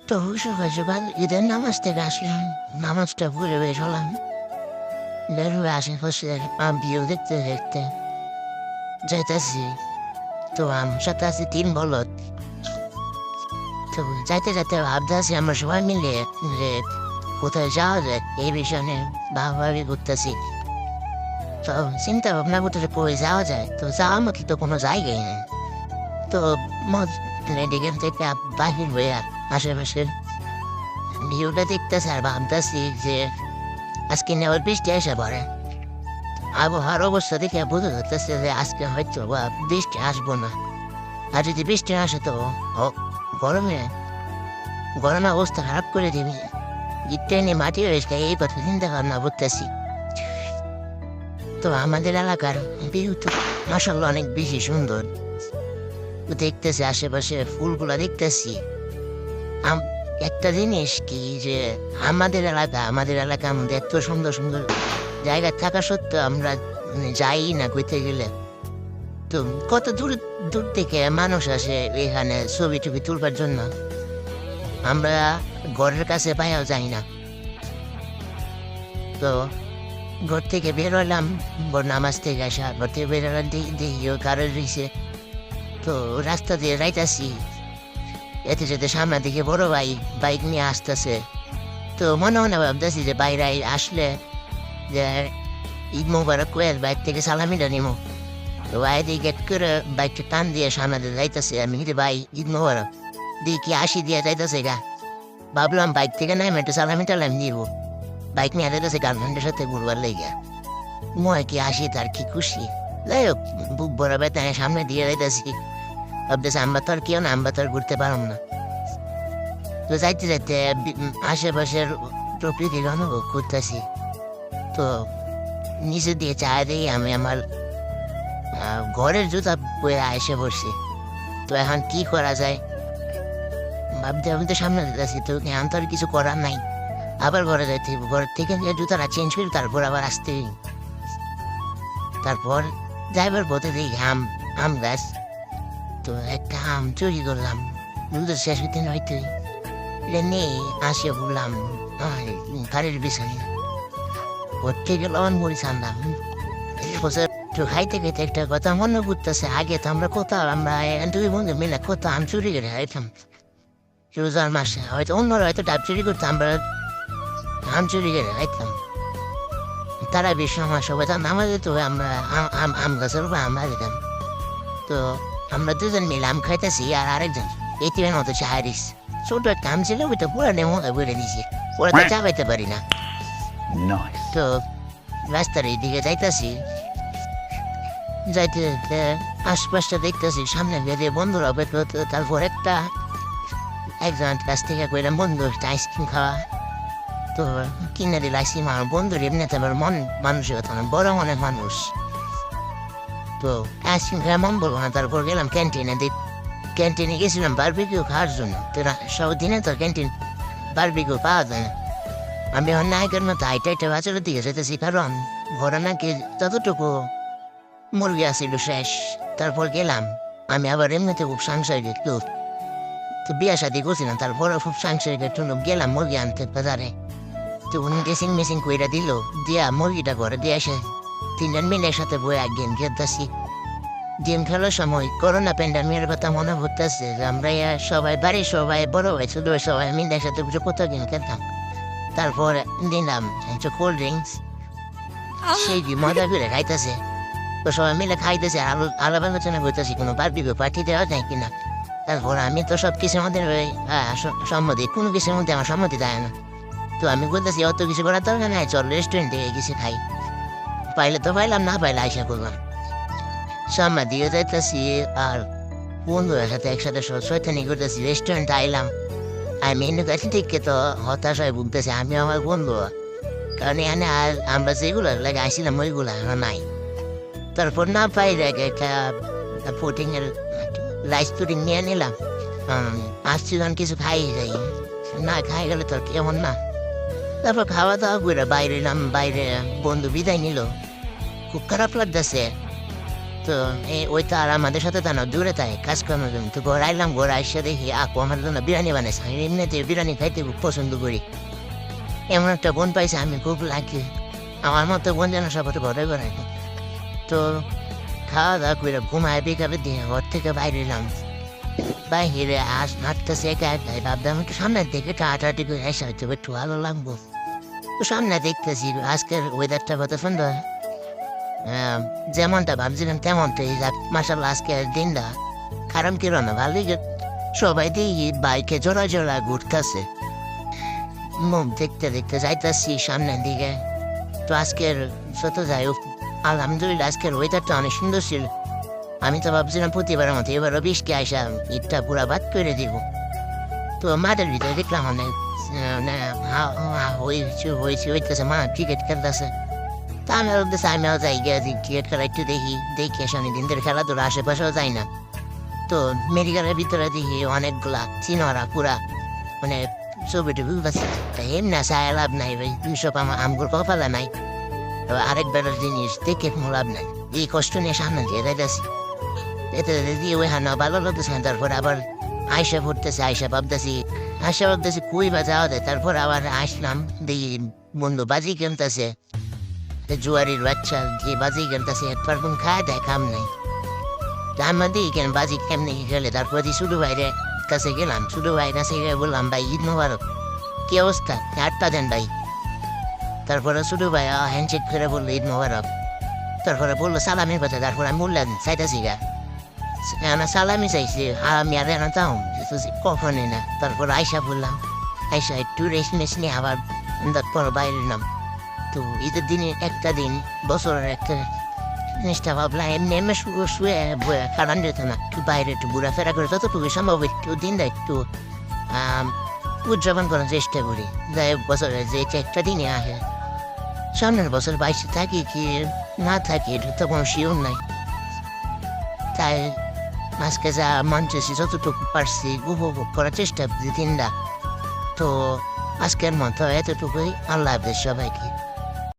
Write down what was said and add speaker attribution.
Speaker 1: তো সকাল সকাল ঈদের নামাজ থেকে আসলাম, নামাজটা পড়ে বের হলাম। বের হয়ে আশেপাশে ভিউ দেখতে দেখতে যাইতেছি। তো আমার সাথে আছে 3 বলদ। তো যাইতে যাইতে ভাবতেছি আমরা সবাই মিলে যে কোথায় যাওয়া যায় এই বিষয় নিয়ে ভাবাভাবি করতেছি। তো চিন্তা ভাবনা করতেছে কই যাওয়া যায়, তো যাওয়ার মতো তো কোনো জায়গায় নেই। তো মেডিকেল থেকে বাহির হয়ে আশেপাশে ভিউটা দেখতেছে আর ভাবতেছি যে আজকে নেওয়ার বৃষ্টি এসে পড়ে। আবহাওয়ার অবস্থা দেখে বোঝা যাচ্ছে যে আজকে হয়তো বা বৃষ্টি আসবো না। আর যদি বৃষ্টি আসে তো গরমে গরমে অবস্থা খারাপ করে দিবি। ট্রেনে মাটি হয়েছে এই কথা চিন্তা ভাবনা করতেছি। তো আমাদের এলাকার ভিউ তো মাসাল্লাহ অনেক বেশি সুন্দর। তো দেখতেছি আশেপাশে ফুলগুলা দেখতেছি। একটা জিনিস কি যে আমাদের এলাকার মধ্যে এত সুন্দর সুন্দর জায়গা থাকা সত্ত্বেও আমরা যাই না ঘুরতে গেলে। তো কত দূর দূর থেকে মানুষ আসে এখানে ছবি টবি তুলবার জন্য, আমরা ঘরের কাছে পাইয়াও যাই না। তো ঘর থেকে বের হলাম, নামাজ থেকে আসা ঘর থেকে বের হলাম, দেখি কারোর রয়েছে। তো রাস্তা দিয়ে যাইতাছি, এতে যেতে সামনে দিকে বড় ভাই বাইক নিয়ে আসতেছে। তো মনে মনে ভাবতেছি যে বাইরে আসলে যে ঈদ মোবারক কয়ের বাইক থেকে সালামিটা নিমো। তো ভাই দিয়ে গেট করে বাইকটা টান দিয়ে সামনে দিয়ে যাইতেছে। আমি কিন্তু ভাই ঈদ মোবারক দিয়ে কি আসি দিয়ে যাইতেছে গা। ভাবলাম বাইক থেকে নাই একটু সালামি টালাম দিব। বাইক নিয়ে যাইতেছে গার্লফ্রেন্ডের সাথে ঘুরবার লেগে। ময় কি আসি তার কি খুশি। যাই হোক বুক বড় বেতায় সামনে দিয়ে যাইতেছি। ভাবতেছে আমরা তো আর কেউ না, আমরা তো আর ঘুরতে পারব না। তো যাইতে যাইতে আশেপাশের প্রকৃতির অনুভব করতেছি। তো নিচে দিয়ে চা দিয়ে আমি আমার ঘরের জুতা বয়ে এসে পড়ছি। তো এখন কি করা যায় ভাবতে আমি তো সামনে দিতেছি। তো এখন তো আর কিছু করার নাই, আবার ঘরে যাইতে ঘরের থেকে জুতাটা চেঞ্জ করি, তারপর আবার আসতে। তারপর যাইবার পথে দেখি আম গাছ। তো একটা আম চুরি করলাম, দুধের শেষ হইতে নইতে নেই আসে বললাম গাড়ির পিছনে করতে গেল মরিচ আনলাম। তো খাইতে খাইতে একটা কথা মনে করতেছে, আগে তো আমরা কোথাও আমরা 2 বন্ধু মিলে কোথাও আম চুরি করে খাইতাম রোজার মাসে। হয়তো অন্যরা হয়তো ডাব চুরি করতো, আমরা আম চুরি করে খাইতাম। তারা বেশি আমার সবাই আমাদের তো আমরা আম গাছের উপর আমরা দিতাম। তো আমরা 2জন মিলে আম খাইতেছি আর আরেকজন এটিএমের মতো চাহারিস ছোট একটা আম ছিল, ওইটা পুরো নেমে বলে দিয়েছি, ওরা তো চাপাইতে পারি না। তো রাস্তার এইদিকে যাইতেছি, যাইতে যাইতে আশপাশটা দেখতেছি সামনে বেরিয়ে বন্ধুরা অপেক্ষা করতে। তারপর একজন কাছ থেকে কইলাম বন্ধু একটা আইসক্রিম খাওয়া। তো কিনে দিল আইসক্রিম। আমার বন্ধুর এমনিতে আমার মানসিকতা না, বড় মনের মানুষ। তো আইসক্রিম খেয়ে মন বলবো না। তারপর গেলাম ক্যান্টিনে গেছিলাম বারবিকিউ খাওয়ার জন্য। তো সব দিনে তো ক্যান্টিন বারবিকিউ পাওয়া যায় না। আমি এখন নায়কের মতো হাইটে বাজারের দিকে যেতেছি, কারণ ঘরে নাকি যতটুকু মুরগি আসিল শেষ। তারপর গেলাম, আমি আবার এমনিতে খুব সাংসারিক লোক, তো বিয়া শাদি করছিলাম। তারপরে খুব সাংসারিক একটু গেলাম মুরগি আনতে বাজারে। তো উনি ড্রেসিং মেসিং কইরা দিল, দিয়া মুরগিটা ঘরে দিয়ে আসে 3জন মিলে একসাথে বই গেম খেলতেছি। গেম খেলার সময় করোনা প্যান্ডামিকের কথা মনে পড়তেছে। আমরা সবাই বাড়ির সবাই বড় ভাই ছোট ভাই সবাই মিলে একসাথে বসে কোথাও গেম খেলতাম। তারপর দিলাম একটা কোল্ড ড্রিঙ্কস, সেই মজা করে খাইতেছে। তো সবাই মিলে খাইতেছে, আলাদা আলোচনা করতেছি কোনো বারবিকিউ পার্টি দেওয়া যায় কিনা। তারপর আমি তো সব কিছুর মধ্যে সম্মতি, কোনো কিছুর মধ্যে আমার সম্মতি দেয় না। তো আমি বলতেছি অত কিছু করার দরকার নাই, চল রেস্টুরেন্টে কিছু খাই। পাইলে তো পাইলাম, না পাইলে আশা করলাম। সম্মতি দিয়ে যাইতেছি আর বন্ধুদের সাথে একসাথে শয়তানি করতেছি। রেস্টুরেন্টে আইলাম, আমি মেনু কাছে থেকে তো হতাশায় ভুগতেছি আমি আমার বন্ধু, কারণ এখানে আর আমরা যেগুলো লাগে আসছিলাম ওইগুলো এখন নাই। তারপর না পাই একটা পুডিংয়ের রাইস পুডিং নিয়ে নিলাম। আসছিলাম কিছু খাই যাই না, খাই গেলে তোর কেমন না। তারপর খাওয়া দাওয়া করে বাইরে এলাম, বাইরে বন্ধু বিদায় নিল, খুব খারাপ লাগতেছে। তো ওই তো আর আমাদের সাথে তো না দূরে থাকে কাজ করার জন্য তো ঘর আইলাম ঘর আইসা দেখি আপু আমার জন্য বিরিয়ানি বানাইছে আমি এমনিতে বিরিয়ানি খাইতে খুব পছন্দ করি এমন একটা বোন পাইছে আমি খুব লাকি আমার মতো বোন যেন সবার ঘরে ঘরে তো খাওয়া দাওয়া করে ঘুমায় বিকালে দিয়ে ঘর থেকে বাইরে এলাম বাইরে হাঁটতেছে একা একাই ভাবলাম একটু সামনের দিকে টাটাটি করে এসে হয়তো একটু ভালো লাগবো তো সামনে দেখতেছি আজকের ওয়েদারটা কত সুন্দর যেমনটা ভাবছিলাম তেমনটাই যাক মাসাল্লাহ আজকের দিনটা কারণ কিরো না ভালোই সবাই দেখি বাইকে জোড়া জোড়া ঘুরতেছে মুখ দেখতে দেখতে যাইতেছি সামনের দিকে তো আজকের যত যাই হোক আলহামদুলিল্লাহ আজকের ওয়েদারটা অনেক সুন্দর ছিল আমি তো ভাবছিলাম প্রতিবারের মতো এবারও বৃষ্টি আসা ঈদটা পুরা বাদ করে দিব তো মাঠের ভিতরে দেখলাম অনেক হইতেছে মা ক্রিকেট খেলতেছে তা আমি ভাবতেছি আমিও যাই গিয়ে ক্রিকেট খেলা একটু দেখি এসে অনেকদিন ধরে খেলাধুলা আশেপাশেও যাই না তো মেডিকেলের ভিতরে দেখি অনেকগুলা চিনরা পুরা মানে ছবি টবি পাচ্ছে তা এমনি চায় লাভ নাই ভাই সব আমার আমগুলো কপালে নাই আরেক বেলার জিনিস দেখে কোনো লাভ নাই এই কষ্ট নিয়ে সামনে দিয়ে যাইতেছি এতে দিয়ে ওই হানা ভালো লাগতেছে তারপর আবার আয়সা ফুটতেছে আয়সা ভাবতেছি কুই বা যাওয়া দেয় তারপর আবার আসলাম দেখি বন্ধু বাজি কিনতেছে জুয়ারির বাচ্চা দিয়ে বাজি কিনতেছে একবার কোন খায় দেয় কাম নেই আমার দিই কেন বাজি কেমনি খেলে তারপর দিয়ে শুধু বাইরে কাছে গেলাম শুধু ভাই কাছে গিয়ে বললাম ভাই ঈদ মোবারক কি অবস্থা 8টা দেন ভাই তারপরে শুধু ভাই হ্যান্ডশেক করে বললো ঈদ মোবারক তারপরে বললো সালামের কথা তারপরে আমি বললাম চাইতেছি গা সালামি চাইছি আমি আর এনাতাম কখনই না তারপর আয়সা বললাম আয়সা একটু রেস্ট মেস্ট নিয়ে আবার তারপর বাইরে নাম তো ঈদের দিনে একটা দিন বছরের একটা জিনিসটা ভাবলাম এমনি এমনি শুয়ে কারণ যেত না একটু বাইরে একটু ঘোরাফেরা করে ততটুকু সম্ভব একটু দিনটা একটু উদযাপন করার চেষ্টা করি যাই বছরে যে একটা দিনে আসে সামনের বছর বাইশে থাকি কি না থাকি এটা তো কোনো শিওর নাই তাই আজকে যা মন চেয়েছি যতটুকু পারছি উপভোগ করার চেষ্টা করছি দিনটা তো আজকের মতো এতটুকুই আল্লাহ হাফেজ সবাইকে